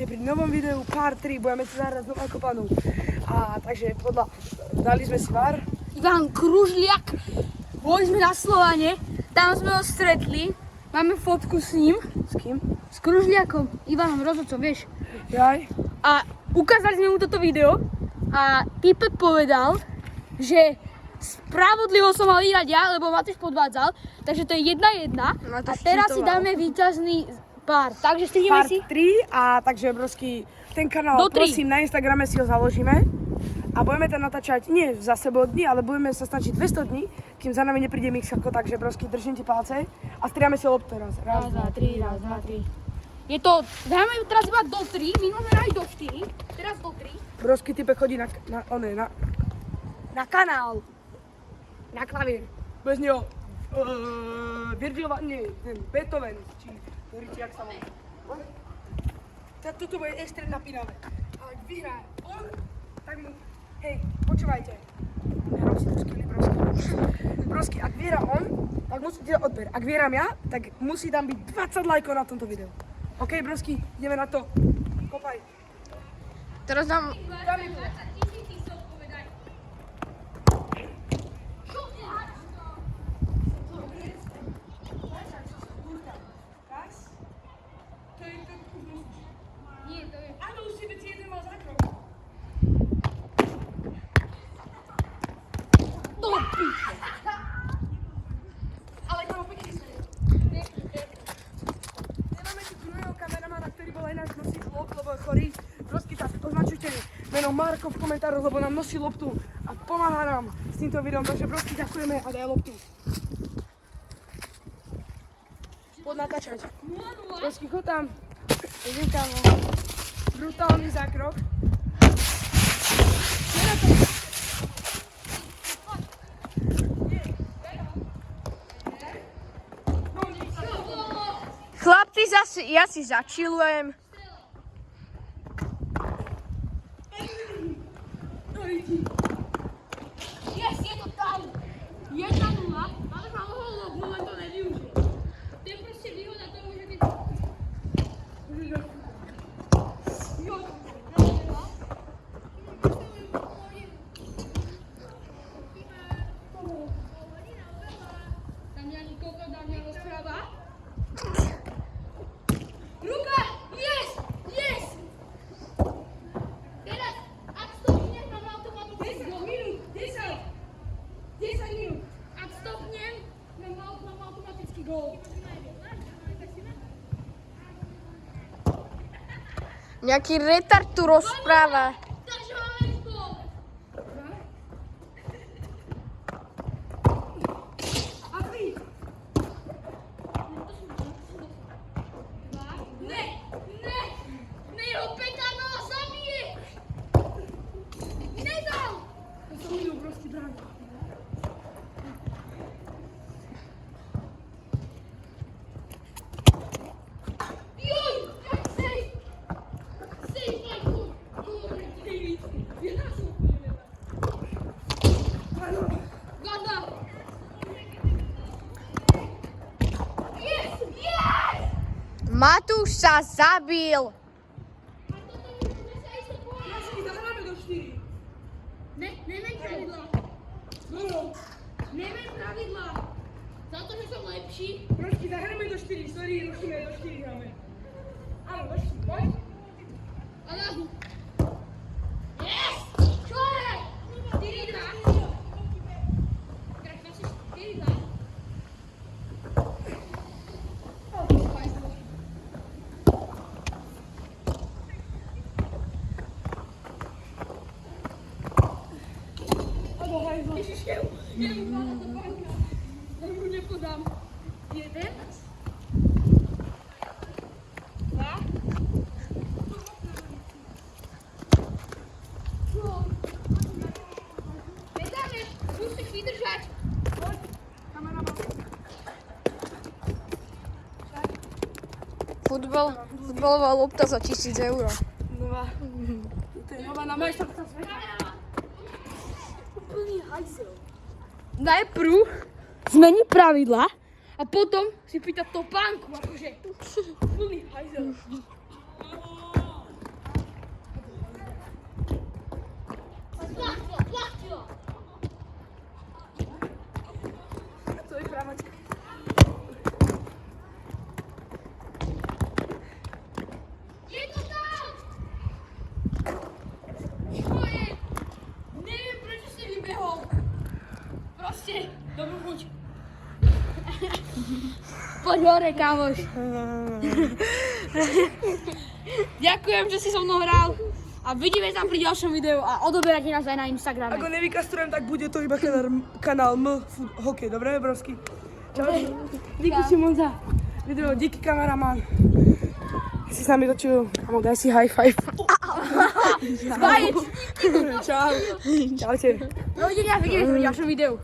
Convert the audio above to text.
Pri novom videu part 3 budeme si zahrať znova kopanú. A takže dali sme si var. Ivan Kružliak, boli sme na Slovane, tam sme ho stretli, máme fotku s ním. S kým? S Kružliakom, Ivanom Rozhodcom, vieš. Jaj. A ukázali sme mu toto video a týpek povedal, že spravodlivo som mal vyhrať ja, lebo Matúš podvádzal, takže to je 1-1 a teraz si dáme víťazný pár, takže stihneme Part si. 3 a takže obrovský ten kanál, prosím, na Instagrame si ho založíme a budeme tam natáčať nie za sebou dní, ale budeme sa snažiť 200 dní, kým za nami nepríde Mixako, takže obrovský držím ti palce a striame si loptu teraz. Raz, dva, tri. Je to, dáme teraz iba do 3, minulé hrali do 4, teraz do 3. Obrovský typek chodí na kanál, na klavír, bez neho Beethoven, či jak sa volá. Toto bude extrém napínavé. A ak vyhrá on, tak mu, hej, počúvajte. Nehrám si to skvělý, Brosky, ak vyhrá on, tak musíte dať odber. Ak vyhrám ja, tak musí tam byť 20 lajkov na tomto videu. OK, Brosky, ideme na to. Kopaj. Teraz dám... Ale kámo, pekne sa. Nemáme tu druhého kameramana, ktorý bol aj náš nosí loptu, lebo je chorý. Prosky, tak označujte meno Marko v komentároch, lebo nám nosí loptu a pomáha nám s týmto videom. Takže prosky, ďakujeme a daj loptu. Poď natáčať. Prosky, chod tam. Idem tam. Brutálny zákrok. Chlapci, ja si začilujem. Yes, je to tam! 1-0, ale mám holok, moment to nevyužil. Ten proste výhoda toho, že keď... Tam Jani koko, tam Jani rozpráva. Ruka! Yes! Yes! Teraz, ak stopnem, mám automaticky gól. 10 minút. Ak stopnem, mám automaticky gól. Nejaký retard tu rozpráva. Takže máme gól. Ne, jeho pekárna ho zabije. Nedal. To som minul obrovský bránko. Joj, jak sej. Sej, Majko. Gada. Yes, yes. Matúš sa zabil. Prosky, zahráme do 4. Nemen pravidla. Nemen pravidla. Za to, že som lepší. Prosky, zahráme do 4. Sorry, rušíme, do 4 hráme. Áno, do 4, poď. Ale... Yes! Čo je? 4-2. Tak, 4-2. Ježišev, ja mu mám to banka. Ja mu nepodám. 1. 2. Nedáme, musíš vydržať. Poď, kameraman. Futbalová lopta za 1000 eur. Nová. To je nová na majstrovstvá sveta. Úplný hajzel. Najprv zmení pravidla a potom si pýta topánku, akože úplný hajzel. Dobrú chuť. Poď hore, kamoš. Ďakujem, že si so mnou hral. A vidíme sa pri ďalšom videu a odoberajte nás aj na Instagrame. Ako nevykastrujem, tak bude to iba kanál M Hokej, dobre, brovský? Čau. Díky Šimon za video, díky kameraman. Si s nami točil, kamo, daj si high five. Spájec. Čau. Čaute. Dovidenia, vidíme sa pri ďalšom videu.